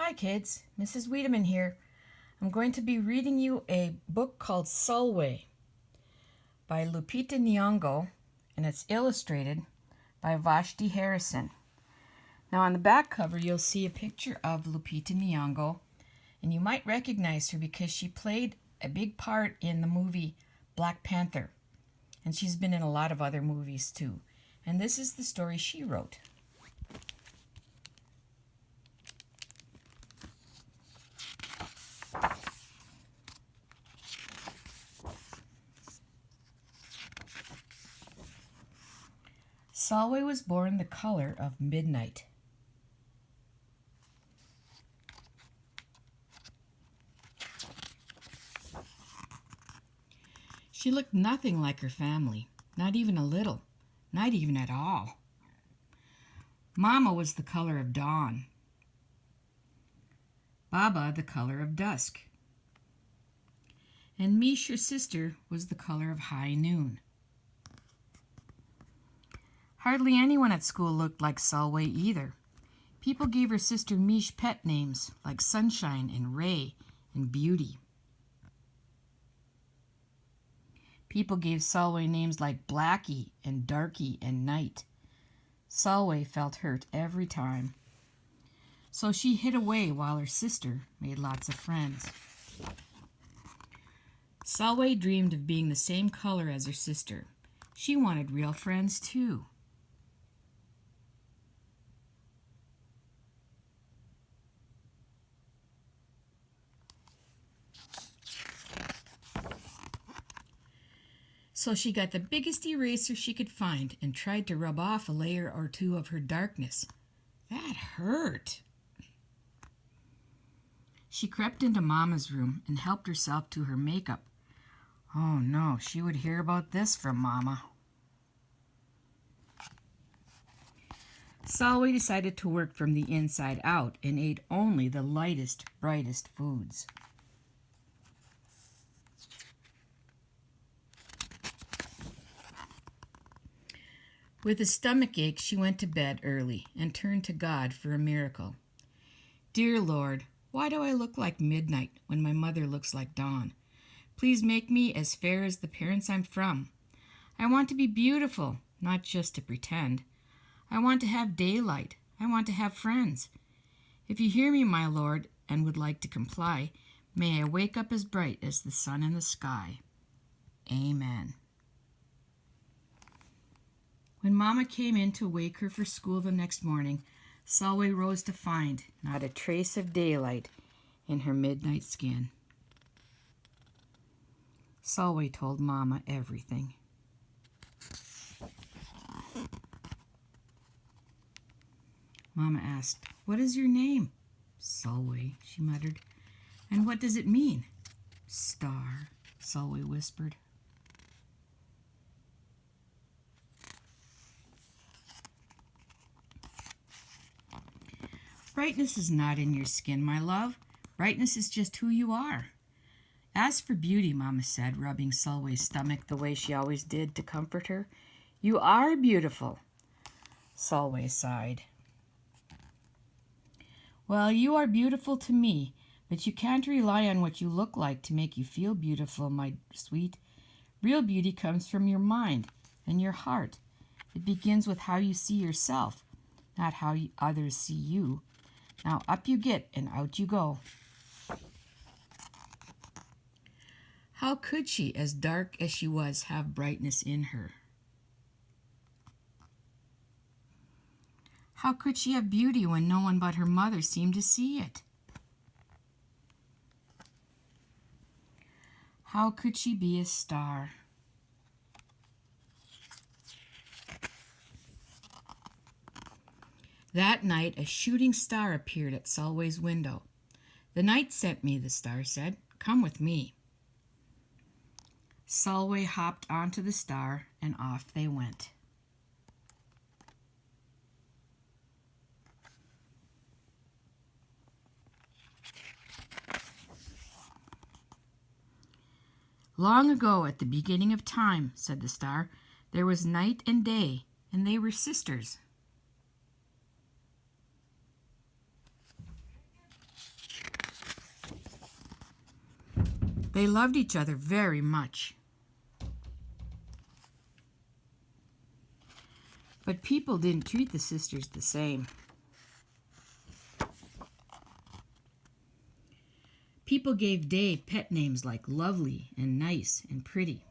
Hi kids, Mrs. Wiedemann here. I'm going to be reading you a book called Sulwe by Lupita Nyong'o, and it's illustrated by Vashti Harrison. Now on the back cover you'll see a picture of Lupita Nyong'o, and you might recognize her because she played a big part in the movie Black Panther, and she's been in a lot of other movies too. And this is the story she wrote. Sulwe was born the color of midnight. She looked nothing like her family, not even a little, not even at all. Mama was the color of dawn. Baba the color of dusk. And Mish, her sister, was the color of high noon. Hardly anyone at school looked like Sulwe either. People gave her sister Mish pet names like Sunshine and Ray and Beauty. People gave Sulwe names like Blackie and Darky and Night. Sulwe felt hurt every time. So she hid away while her sister made lots of friends. Sulwe dreamed of being the same color as her sister. She wanted real friends too. So she got the biggest eraser she could find and tried to rub off a layer or two of her darkness. That hurt. She crept into Mama's room and helped herself to her makeup. Oh no, she would hear about this from Mama. Sulwe decided to work from the inside out and ate only the lightest, brightest foods. With a stomach ache, she went to bed early and turned to God for a miracle. Dear Lord, why do I look like midnight when my mother looks like dawn? Please make me as fair as the parents I'm from. I want to be beautiful, not just to pretend. I want to have daylight. I want to have friends. If you hear me, my Lord, and would like to comply, may I wake up as bright as the sun in the sky. Amen. When Mama came in to wake her for school the next morning, Sulwe rose to find not a trace of daylight in her midnight skin. Sulwe told Mama everything. Mama asked, "What is your name?" "Sulwe," she muttered. "And what does it mean?" "Star," Sulwe whispered. Brightness is not in your skin, my love. Brightness is just who you are. As for beauty, Mama said, rubbing Sulwe's stomach the way she always did to comfort her, you are beautiful. Sulwe sighed. Well, you are beautiful to me, but you can't rely on what you look like to make you feel beautiful, my sweet. Real beauty comes from your mind and your heart. It begins with how you see yourself, not how others see you. Now up you get and out you go. How could she, as dark as she was, have brightness in her? How could she have beauty when no one but her mother seemed to see it? How could she be a star? That night, a shooting star appeared at Sulwe's window. "The night sent me," the star said. "Come with me." Sulwe hopped onto the star, and off they went. "Long ago, at the beginning of time," said the star, "there was night and day, and they were sisters." They loved each other very much. But people didn't treat the sisters the same. People gave Day pet names like Lovely and Nice and Pretty.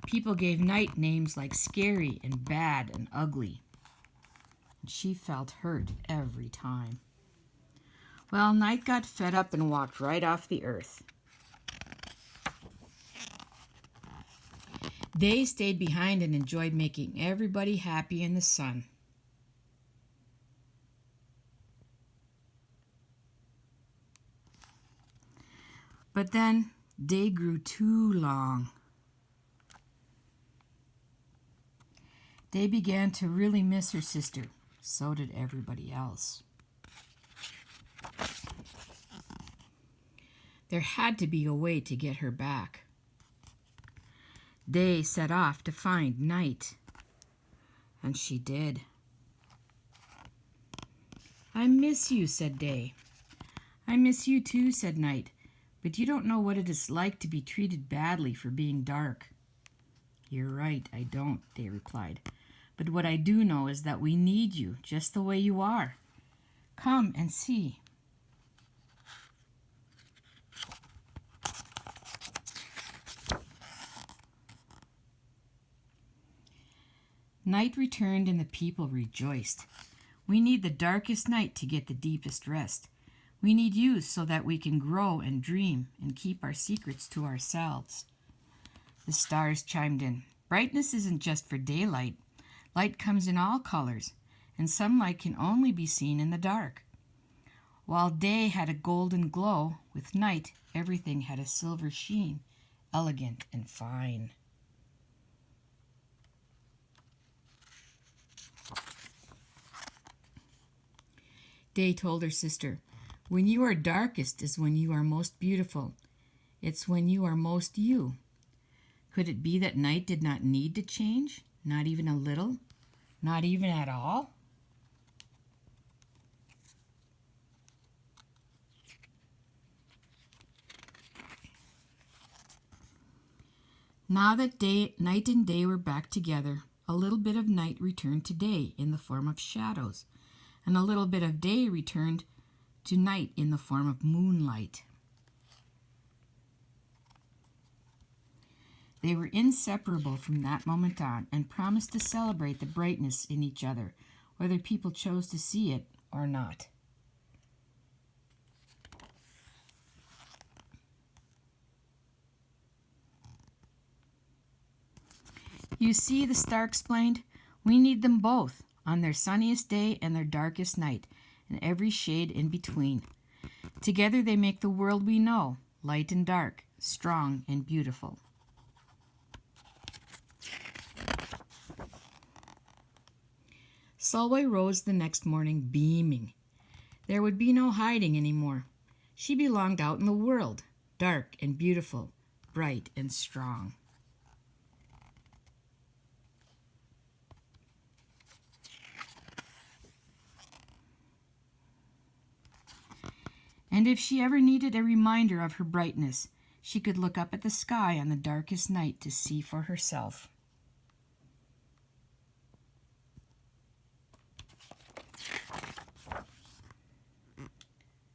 People gave Night names like Scary and Bad and Ugly. And she felt hurt every time. Well, Night got fed up and walked right off the earth. Day stayed behind and enjoyed making everybody happy in the sun. But then Day grew too long. Day began to really miss her sister. So did everybody else. There had to be a way to get her back. Day set off to find Night. And she did. "I miss you," said Day. "I miss you too," said Night. "But you don't know what it is like to be treated badly for being dark." "You're right, I don't," Day replied. "But what I do know is that we need you just the way you are. Come and see." Night returned and the people rejoiced. "We need the darkest night to get the deepest rest. We need you so that we can grow and dream and keep our secrets to ourselves." The stars chimed in. "Brightness isn't just for daylight. Light comes in all colors, and some light can only be seen in the dark." While Day had a golden glow, with Night everything had a silver sheen, elegant and fine. Day told her sister, "When you are darkest is when you are most beautiful. It's when you are most you." Could it be that Night did not need to change? Not even a little? Not even at all? Now that Night and Day were back together, a little bit of Night returned to Day in the form of shadows, and a little bit of Day returned to Night in the form of moonlight. They were inseparable from that moment on and promised to celebrate the brightness in each other, whether people chose to see it or not. "You see," the star explained, "we need them both on their sunniest day and their darkest night, and every shade in between. Together they make the world we know, light and dark, strong and beautiful." Solway rose the next morning beaming. There would be no hiding anymore. She belonged out in the world, dark and beautiful, bright and strong. And if she ever needed a reminder of her brightness, she could look up at the sky on the darkest night to see for herself.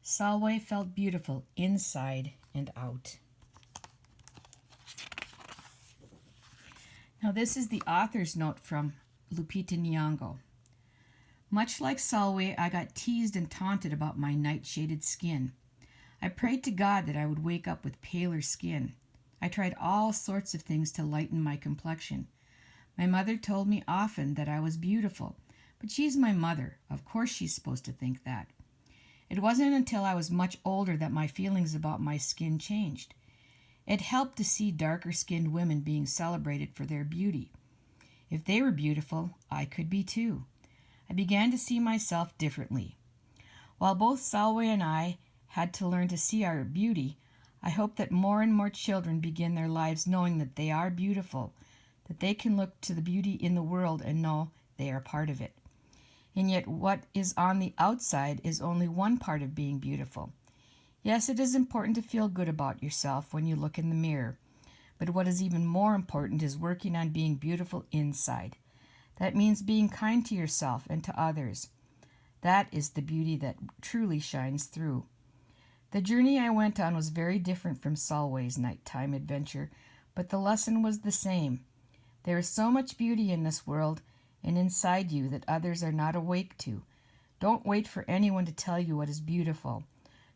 Solway felt beautiful inside and out. Now this is the author's note from Lupita Nyong'o. "Much like Solway, I got teased and taunted about my night-shaded skin. I prayed to God that I would wake up with paler skin. I tried all sorts of things to lighten my complexion. My mother told me often that I was beautiful, but she's my mother. Of course she's supposed to think that. It wasn't until I was much older that my feelings about my skin changed. It helped to see darker-skinned women being celebrated for their beauty. If they were beautiful, I could be too. I began to see myself differently. While both Solway and I had to learn to see our beauty, I hope that more and more children begin their lives knowing that they are beautiful, that they can look to the beauty in the world and know they are part of it. and yet what is on the outside is only one part of being beautiful. Yes, it is important to feel good about yourself when you look in the mirror, but what is even more important is working on being beautiful inside. That means being kind to yourself and to others. That is the beauty that truly shines through. The journey I went on was very different from Solway's nighttime adventure, but the lesson was the same. There is so much beauty in this world and inside you that others are not awake to. Don't wait for anyone to tell you what is beautiful.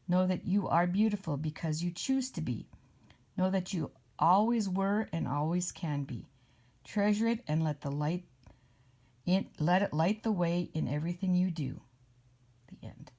Know that you are beautiful because you choose to be. Know that you always were and always can be. Treasure it and let it light the way in everything you do. The end.